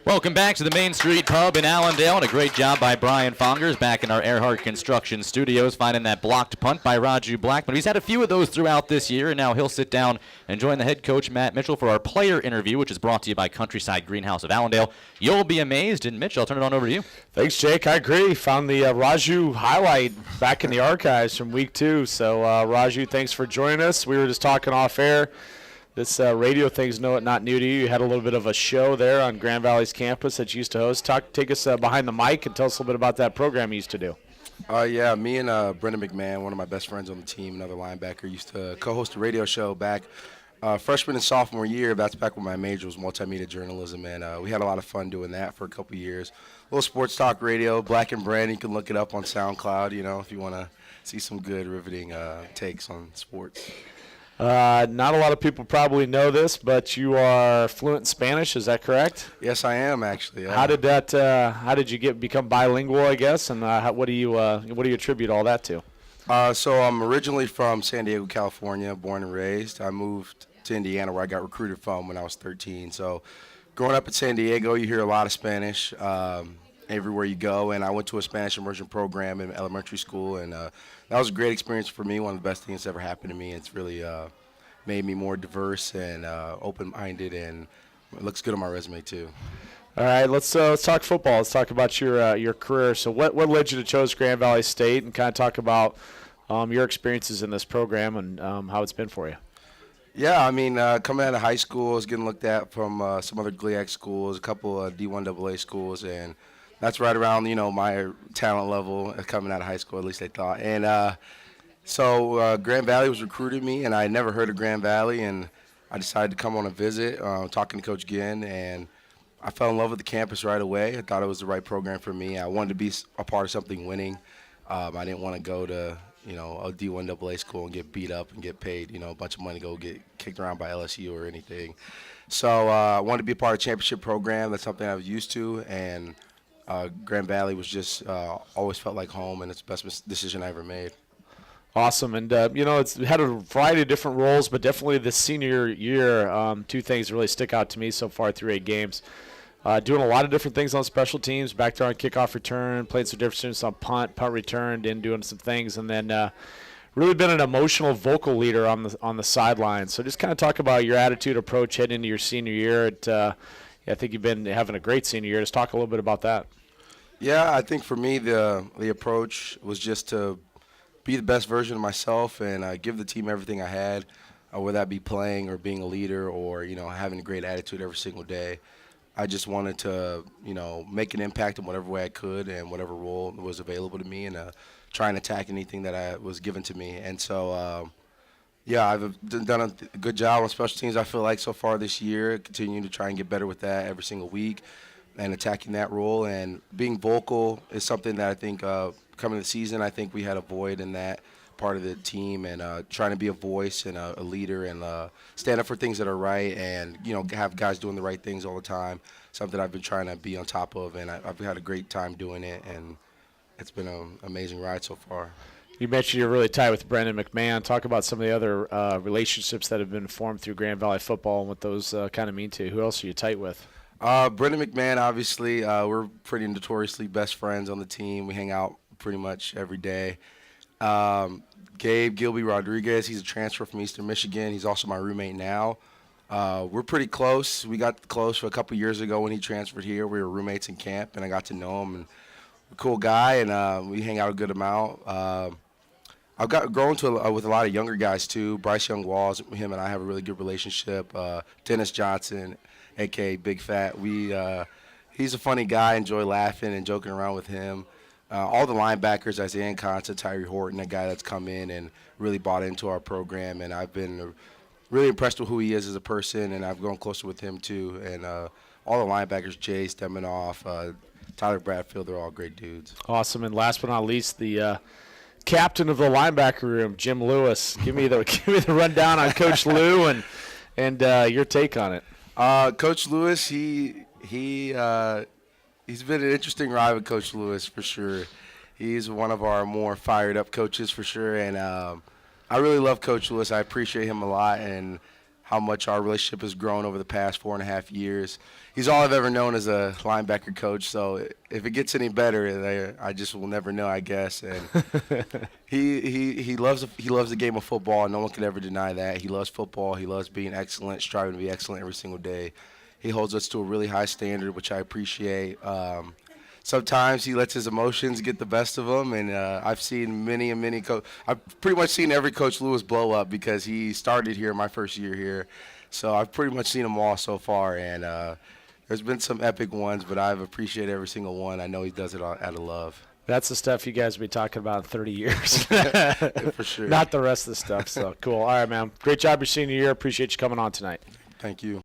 Welcome back to the Main Street Pub in Allendale, and a great job by Brian Fongers back in our Earhart Construction Studios, finding that blocked punt by Rahju Blackmon. He's had a few of those throughout this year, and now he'll sit down and join the head coach, Matt Mitchell, for our player interview, which is brought to you by Countryside Greenhouse of Allendale. You'll be amazed, and Mitch, I'll turn it on over to you. Thanks, Jake. I agree. Found the Rahju highlight back in the archives from week 2. So, Rahju, thanks for joining us. We were just talking off air. This radio thing's not new to you. You had a little bit of a show there on Grand Valley's campus that you used to host. Take us behind the mic and tell us a little bit about that program you used to do. Yeah, me and Brendan Mcmahon, one of my best friends on the team, another linebacker, used to co-host a radio show back freshman and sophomore year. That's back when my major was multimedia journalism, and we had a lot of fun doing that for a couple years. A little sports talk radio, Black and Brand. You can look it up on SoundCloud, if you want to see some good, riveting takes on sports. Not a lot of people probably know this, but you are fluent in Spanish. Is that correct? Yes, I am actually. How did you become bilingual, I guess, and what do you attribute all that to? So I'm originally from San Diego, California, born and raised. I moved to Indiana, where I got recruited from when I was 13. So growing up in San Diego, you hear a lot of Spanish everywhere you go, and I went to a Spanish immersion program in elementary school, and that was a great experience for me, one of the best things that's ever happened to me. It's really made me more diverse and open-minded, and it looks good on my resume too. All right, let's talk football. Let's talk about your career. So what led you to choose Grand Valley State, and kind of talk about your experiences in this program and how it's been for you. Yeah, I mean, coming out of high school, I was getting looked at from some other GLIAC schools, a couple of D1AA schools, and that's right around, my talent level coming out of high school, at least they thought. And so Grand Valley was recruiting me, and I had never heard of Grand Valley, and I decided to come on a visit, talking to Coach Ginn, and I fell in love with the campus right away. I thought it was the right program for me. I wanted to be a part of something winning. I didn't want to go to, a D1AA school and get beat up and get paid, a bunch of money to go get kicked around by LSU or anything. So I wanted to be a part of a championship program. That's something I was used to, and Grand Valley was just always felt like home, and it's the best decision I ever made. Awesome. And, it's had a variety of different roles, but definitely the senior year, two things really stick out to me so far through 8 games. Doing a lot of different things on special teams, back there on kickoff return, playing some different things on punt return, and doing some things. And then really been an emotional vocal leader on the sideline. So just kind of talk about your attitude, approach heading into your senior year. I think you've been having a great senior year. Just talk a little bit about that. Yeah, I think for me the approach was just to be the best version of myself and give the team everything I had, whether that be playing or being a leader or, having a great attitude every single day. I just wanted to, make an impact in whatever way I could and whatever role was available to me, and try and attack anything that was given to me. And so, I've done a good job on special teams, I feel like, so far this year, continuing to try and get better with that every single week and attacking that role. And being vocal is something that I think coming to the season, I think we had a void in that part of the team, and trying to be a voice and a leader and stand up for things that are right, and have guys doing the right things all the time. Something I've been trying to be on top of, and I've had a great time doing it, and it's been an amazing ride so far. You mentioned you're really tight with Brendan Mcmahon. Talk about some of the other relationships that have been formed through Grand Valley football and what those kind of mean to you. Who else are you tight with? Brendan Mcmahon, obviously, we're pretty notoriously best friends on the team. We hang out pretty much every day. Gabe Gilby Rodriguez, he's a transfer from Eastern Michigan. He's also my roommate now. We're pretty close. We got close for a couple years ago when he transferred here. We were roommates in camp, and I got to know him. And a cool guy, and we hang out a good amount. I've grown with a lot of younger guys too. Bryce Young Walls, him and I have a really good relationship. Dennis Johnson, a.k.a. Big Fat. He's a funny guy. Enjoy laughing and joking around with him. All the linebackers, Isaiah Consta, Tyree Horton, a guy that's come in and really bought into our program, and I've been really impressed with who he is as a person, and I've grown closer with him too. And all the linebackers, Jay Stemenoff, Tyler Bradfield, they're all great dudes. Awesome. And last but not least, the captain of the linebacker room, Jim Lewis. Give me the rundown on Coach Lou and your take on it. Coach Lewis, he's been an interesting ride with Coach Lewis for sure. He's one of our more fired up coaches for sure, and I really love Coach Lewis. I appreciate him a lot and how much our relationship has grown over the past 4.5 years. He's all I've ever known as a linebacker coach, so if it gets any better, I just will never know, I guess. And he loves the game of football, and no one could ever deny that. He loves football. He loves being excellent, striving to be excellent every single day. He holds us to a really high standard, which I appreciate. Sometimes he lets his emotions get the best of him, and I've seen many I've pretty much seen every Coach Lewis blow up because he started here my first year here. So I've pretty much seen them all so far, and there's been some epic ones, but I've appreciated every single one. I know he does it out of love. That's the stuff you guys will be talking about in 30 years. For sure. Not the rest of the stuff. So cool. All right, man. Great job your senior year. Appreciate you coming on tonight. Thank you.